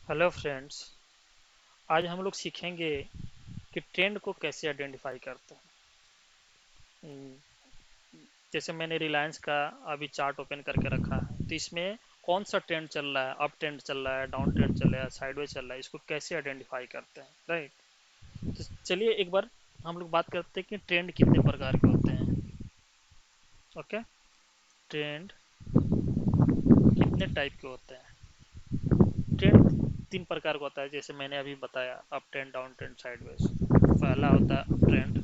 Hello friends. आज हम लोग सीखेंगे कि ट्रेंड को कैसे आइडेंटिफाई करते हैं। जैसे मैंने रिलायंस का अभी चार्ट ओपन करके रखा है, तो इसमें कौन सा ट्रेंड चल रहा है, अप ट्रेंड चल रहा है, डाउन ट्रेंड चल रहा है, साइडवेज चल रहा है, इसको कैसे आइडेंटिफाई करते हैं, राइट। तो चलिए एक बार हम लोग बात करते हैं कि ट्रेंड कितने प्रकार के होते हैं। ओके। ट्रेंड कितने टाइप के होते हैं। ट्रेंड तीन प्रकार का होता है, जैसे मैंने अभी बताया, up trend, down trend, sideways. पहला होता है अप ट्रेंड,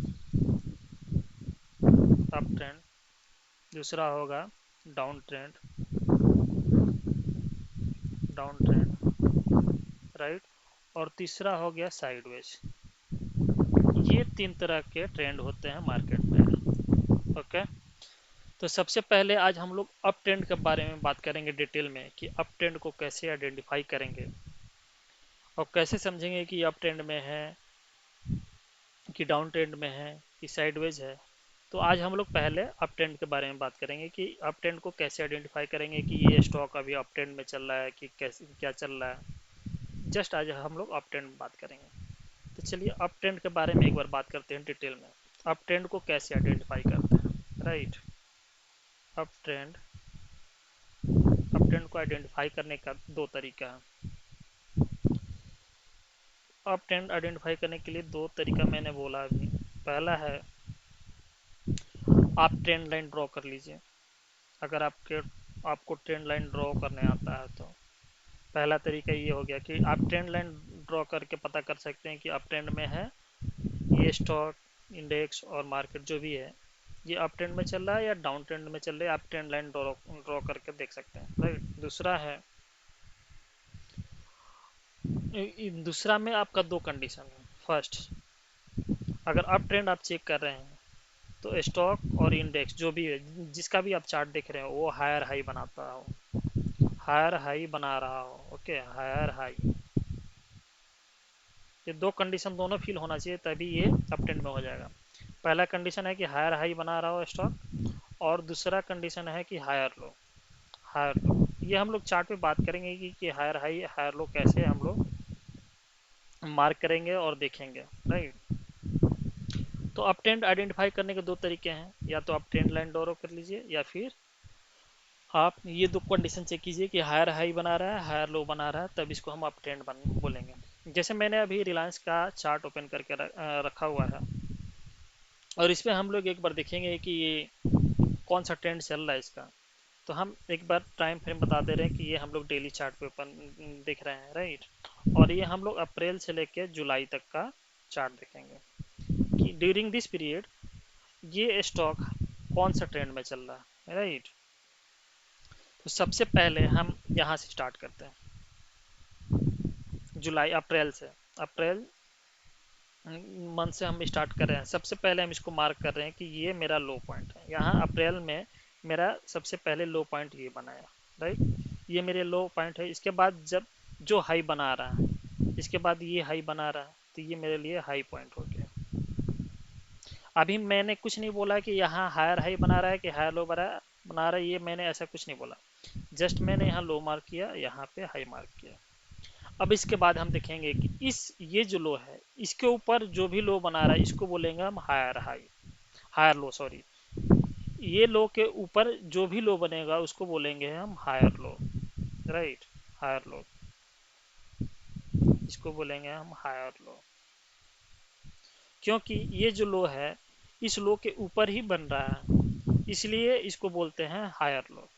अप ट्रेंड। दूसरा होगा down trend, down trend, right. और तीसरा हो गया साइडवेज। ये तीन तरह के ट्रेंड होते हैं मार्केट में। ओके। तो सबसे पहले आज हम लोग अप ट्रेंड के बारे में बात करेंगे डिटेल में, कि अप ट्रेंड को कैसे आइडेंटिफाई करेंगे और कैसे समझेंगे कि अप ट्रेंड में है, कि डाउन ट्रेंड में है, कि साइडवेज है। तो आज हम लोग पहले अप ट्रेंड के बारे में बात करेंगे कि अप ट्रेंड को कैसे आइडेंटिफाई करेंगे, कि ये स्टॉक अभी अप ट्रेंड में चल रहा है कि कैसे क्या चल रहा है। जस्ट आज हम लोग अप ट्रेंड में बात करेंगे। तो चलिए अप ट्रेंड के बारे में एक बार बात करते हैं डिटेल में। अप ट्रेंड को कैसे आइडेंटिफाई करते हैं, right. Up trend, up trend को आइडेंटिफाई करने का दो तरीका है। अप ट्रेंड आइडेंटिफाई करने के लिए दो तरीका मैंने बोला अभी। पहला है, आप ट्रेंड लाइन ड्रॉ कर लीजिए। अगर आपको ट्रेंड लाइन ड्रॉ करने आता है तो पहला तरीका ये हो गया कि आप ट्रेंड लाइन ड्रॉ करके पता कर सकते हैं कि अप ट्रेंड में है ये स्टॉक, इंडेक्स और मार्केट जो भी है, ये अप ट्रेंड में चल रहा है या डाउन ट्रेंड में चल रहा है। आप ट्रेंड लाइन ड्रॉ ड्रॉ करके देख सकते हैं, राइट। दूसरा है, दूसरा में आपका दो कंडीशन है। फर्स्ट, अगर अप ट्रेंड आप चेक कर रहे हैं तो स्टॉक और इंडेक्स जो भी है, जिसका भी आप चार्ट देख रहे हो, वो हायर हाई बनाता हो, हायर हाई बना रहा हो। Okay, higher high. ये दो कंडीशन दोनों फिल होना चाहिए, तभी ये अप ट्रेंड में हो जाएगा। पहला कंडीशन है कि हायर हाई बना रहा हो स्टॉक, और दूसरा कंडीशन है कि हायर लो, हायर लो। ये हम लोग चार्ट पे बात करेंगे कि हायर हाई हायर लो कैसे हम लोग मार्क करेंगे और देखेंगे, राइट। तो अप ट्रेंड आइडेंटिफाई करने के दो तरीके हैं, या तो आप ट्रेंड लाइन ड्रॉ कर लीजिए, या फिर आप ये दो कंडीशन चेक कीजिए कि हायर हाई बना रहा है, हायर लो बना रहा है, तब इसको हम अप ट्रेंड बोलेंगे। जैसे मैंने अभी रिलायंस का चार्ट ओपन करके रखा हुआ है, और इसमें हम लोग एक बार देखेंगे कि ये कौन सा ट्रेंड चल रहा है इसका। तो हम एक बार टाइम फ्रेम बता दे रहे हैं कि ये हम लोग डेली चार्ट पे ओपन देख रहे हैं, राइट। और ये हम लोग अप्रैल से लेकर जुलाई तक का चार्ट देखेंगे कि ड्यूरिंग दिस पीरियड ये स्टॉक कौन सा ट्रेंड में चल रहा है, राइट। तो सबसे पहले हम यहाँ से स्टार्ट करते हैं, जुलाई, अप्रैल से। अप्रैल मंथ से हम स्टार्ट कर रहे हैं। सबसे पहले हम इसको मार्क कर रहे हैं कि ये मेरा लो पॉइंट है। यहाँ अप्रैल में मेरा सबसे पहले लो पॉइंट ये बनाया, राइट। ये मेरे लो पॉइंट है। इसके बाद जब जो हाई बना रहा है, इसके बाद ये हाई बना रहा है, तो ये मेरे लिए हाई पॉइंट हो गया। अभी मैंने कुछ नहीं बोला कि यहाँ हायर हाई बना रहा है कि हायर लो बना रहा है, ये मैंने ऐसा कुछ नहीं बोला। जस्ट मैंने यहाँ लो मार्क किया, यहाँ पे हाई मार्क किया। अब इसके बाद हम देखेंगे कि इस ये जो लो है, इसके ऊपर जो भी लो बना रहा है, इसको बोलेंगे हम higher high, higher low, sorry. ये लो के ऊपर जो भी लो बनेगा उसको बोलेंगे हम higher low, right. Higher low, इसको बोलेंगे हम हायर लो, क्योंकि ये जो लो है इस लो के ऊपर ही बन रहा है, इसलिए इसको बोलते हैं हायर लो।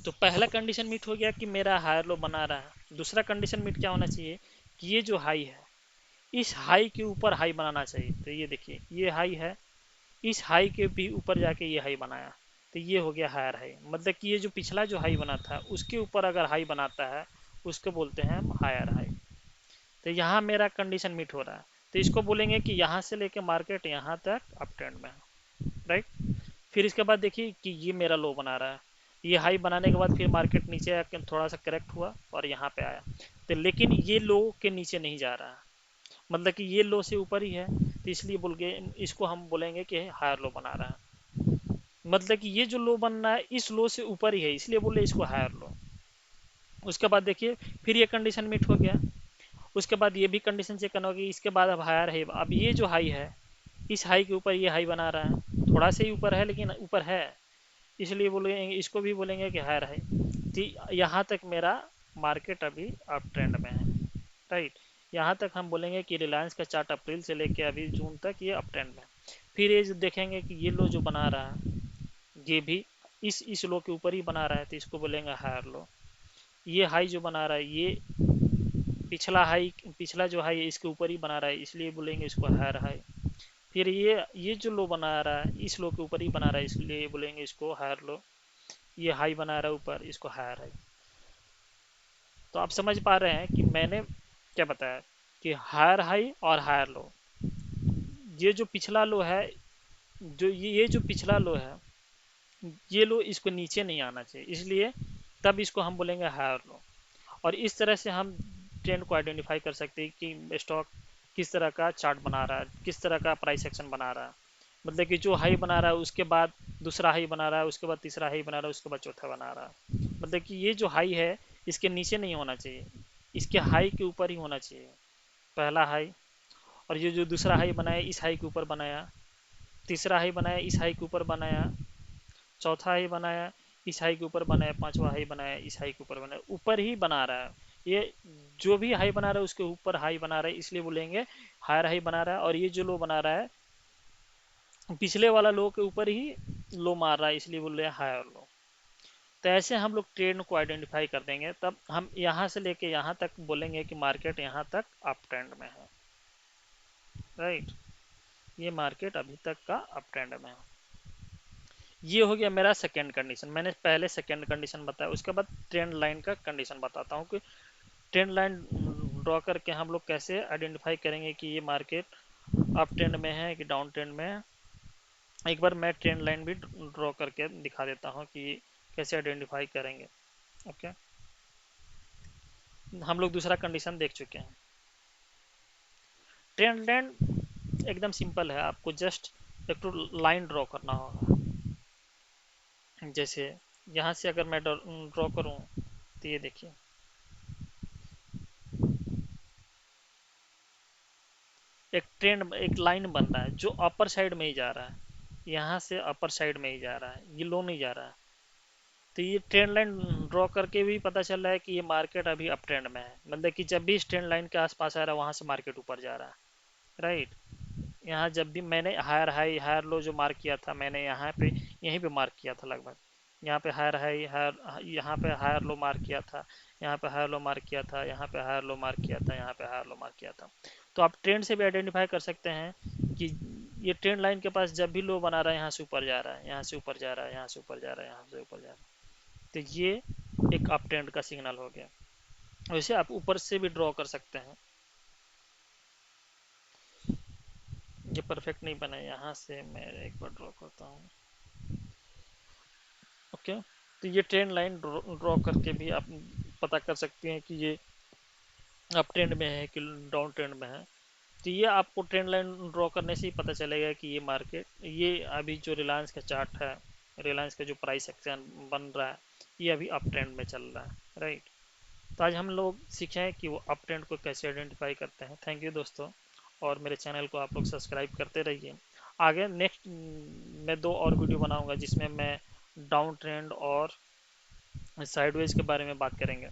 तो पहला कंडीशन मीट हो गया कि मेरा हायर लो बना रहा है। दूसरा कंडीशन मीट क्या होना चाहिए, कि ये जो हाई है, इस हाई के ऊपर हाई बनाना चाहिए। तो ये देखिए, ये हाई है, इस हाई के भी ऊपर जाके ये हाई बनाया, तो ये हो गया हायर हाई। मतलब कि ये जो पिछला जो हाई बना था उसके ऊपर अगर हाई बनाता है, उसको बोलते हैं हम हायर हाई। तो यहाँ मेरा कंडीशन मीट हो रहा है, तो इसको बोलेंगे कि यहाँ से लेके मार्केट यहाँ तक अप ट्रेंड में है, राइट। फिर इसके बाद देखिए कि ये मेरा लो बना रहा है। ये हाई बनाने के बाद फिर मार्केट नीचे आकर थोड़ा सा करेक्ट हुआ और यहाँ पे आया, तो लेकिन ये लो के नीचे नहीं जा रहा है, मतलब कि ये लो से ऊपर ही है, तो इसलिए बोल के इसको हम बोलेंगे कि हायर लो बना रहा है। मतलब कि ये जो लो बन रहा है इस लो से ऊपर ही है, इसलिए बोले इसको हायर लो। उसके बाद देखिए फिर ये कंडीशन मीट हो गया। उसके बाद ये भी कंडीशन चेक करना होगी, इसके बाद अब हायर है, अब ये जो हाई है इस हाई के ऊपर ये हाई बना रहा है, थोड़ा सा ही ऊपर है लेकिन ऊपर है, इसलिए बोलेंगे इसको भी बोलेंगे कि हायर है। तो यहाँ तक मेरा मार्केट अभी अप ट्रेंड में है, राइट। यहाँ तक हम बोलेंगे कि रिलायंस का चार्ट अप्रैल से लेके अभी जून तक ये अप ट्रेंड में है। फिर ये जो देखेंगे कि ये लो जो बना रहा है ये भी इस लो के ऊपर ही बना रहा है, तो इसको बोलेंगे हायर लो। ये हाई जो बना रहा है ये पिछला हाई, पिछला जो हाई है इसके ऊपर ही बना रहा है, इसलिए बोलेंगे इसको हायर हाई। फिर ये जो लो बना रहा है इस लो के ऊपर ही बना रहा है, इसलिए बोलेंगे इसको हायर लो। ये हाई बना रहा है ऊपर, इसको हायर हाई। तो आप समझ पा रहे हैं कि मैंने क्या बताया कि हायर हाई और हायर लो, ये जो पिछला लो है, जो ये जो पिछला लो है ये लो इसको नीचे नहीं आना चाहिए, इसलिए तब इसको हम बोलेंगे हायर लो। और इस तरह से हम ट्रेंड को आइडेंटिफाई कर सकते हैं कि स्टॉक किस तरह का चार्ट बना रहा है, किस तरह का प्राइस एक्शन बना रहा है। मतलब कि जो हाई बना रहा है उसके बाद दूसरा हाई बना रहा है, उसके बाद तीसरा हाई बना रहा है, उसके बाद चौथा बना रहा है। मतलब कि ये जो हाई है इसके नीचे नहीं होना चाहिए, इसके हाई के ऊपर ही होना चाहिए पहला हाई। और ये जो दूसरा हाई बनाया इस हाई के ऊपर बनाया, तीसरा हाई बनाया इस हाई के ऊपर बनाया, चौथा हाई बनाया इस हाई के ऊपर बनाया, पांचवा हाई बनाया इस हाई के ऊपर बनाया, ऊपर ही बना रहा है ये। जो भी हाई बना रहा है उसके ऊपर हाई बना रहा है, इसलिए बोलेंगे हायर हाई बना रहा है। और ये जो लो बना रहा है पिछले वाला लो के ऊपर ही लो मार रहा है, इसलिए बोल रहे हैं हायर लो। तो ऐसे हम लोग ट्रेंड को आइडेंटिफाई कर देंगे, तब हम यहाँ से लेके यहाँ तक बोलेंगे कि मार्केट यहाँ तक अप ट्रेंड में है, राइट। ये मार्केट अभी तक का अप ट्रेंड में है। ये हो गया मेरा सेकंड कंडीशन, मैंने पहले सेकंड कंडीशन बताया। उसके बाद ट्रेंड लाइन का कंडीशन बताता हूँ कि ट्रेंड लाइन ड्रॉ करके हम लोग कैसे आइडेंटिफाई करेंगे कि ये मार्केट अप ट्रेंड में है कि डाउन ट्रेंड में है। एक बार मैं ट्रेंड लाइन भी ड्रॉ करके दिखा देता हूँ कि कैसे आइडेंटिफाई करेंगे। ओके, हम लोग दूसरा कंडीशन देख चुके हैं। ट्रेंड लाइन एकदम सिंपल है, आपको जस्ट एक तो लाइन ड्रॉ करना होगा। जैसे यहाँ से अगर मैं ड्रॉ करूँ तो ये देखिए एक ट्रेंड, एक लाइन बन रहा है जो अपर साइड में ही जा रहा है, यहाँ से अपर साइड में ही जा रहा है, ये लो नहीं जा रहा है। तो ये ट्रेंड लाइन ड्रॉ करके भी पता चल रहा है कि ये मार्केट अभी अप ट्रेंड में है, मतलब कि जब भी इस ट्रेंड लाइन के आसपास आ रहा है वहां से मार्केट ऊपर जा रहा है, राइट। यहाँ जब भी मैंने हायर हाई हायर लो जो मार्क किया था, मैंने यहाँ पे यहीं पे मार्क किया था लगभग, यहाँ पे हायर हाई हायर, यहाँ पे हायर लो मार्क किया था, यहाँ पे हायर लो मार्क किया था, यहाँ पे हायर लो मार्क किया था, यहाँ पे हायर लो मार्क किया था। तो आप ट्रेंड से भी आइडेंटिफाई कर सकते हैं कि ये ट्रेंड लाइन के पास जब भी लो बना रहा है यहाँ से ऊपर जा रहा है, यहाँ से ऊपर जा रहा है, यहाँ से ऊपर जा रहा है, यहाँ से ऊपर जा रहा है। तो ये एक अप ट्रेंड का सिग्नल हो गया। वैसे आप ऊपर से भी ड्रॉ कर सकते हैं, ये परफेक्ट नहीं बना, यहाँ से मैं एक बार ड्रॉ करता हूँ। ओके, तो ये ट्रेंड लाइन ड्रॉ करके भी आप पता कर सकते हैं कि ये अप ट्रेंड में है कि डाउन ट्रेंड में है। तो ये आपको ट्रेंड लाइन ड्रॉ करने से ही पता चलेगा कि ये मार्केट, ये अभी जो रिलायंस का चार्ट है, रिलायंस का जो प्राइस एक्शन बन रहा है ये अभी अप ट्रेंड में चल रहा है, राइट। तो आज हम लोग सीखे हैं कि वो अप ट्रेंड को कैसे आइडेंटिफाई करते हैं। थैंक यू दोस्तों, और मेरे चैनल को आप लोग सब्सक्राइब करते रहिए। आगे नेक्स्ट मैं दो और वीडियो बनाऊंगा जिसमें मैं डाउन ट्रेंड और साइडवेज के बारे में बात करेंगे।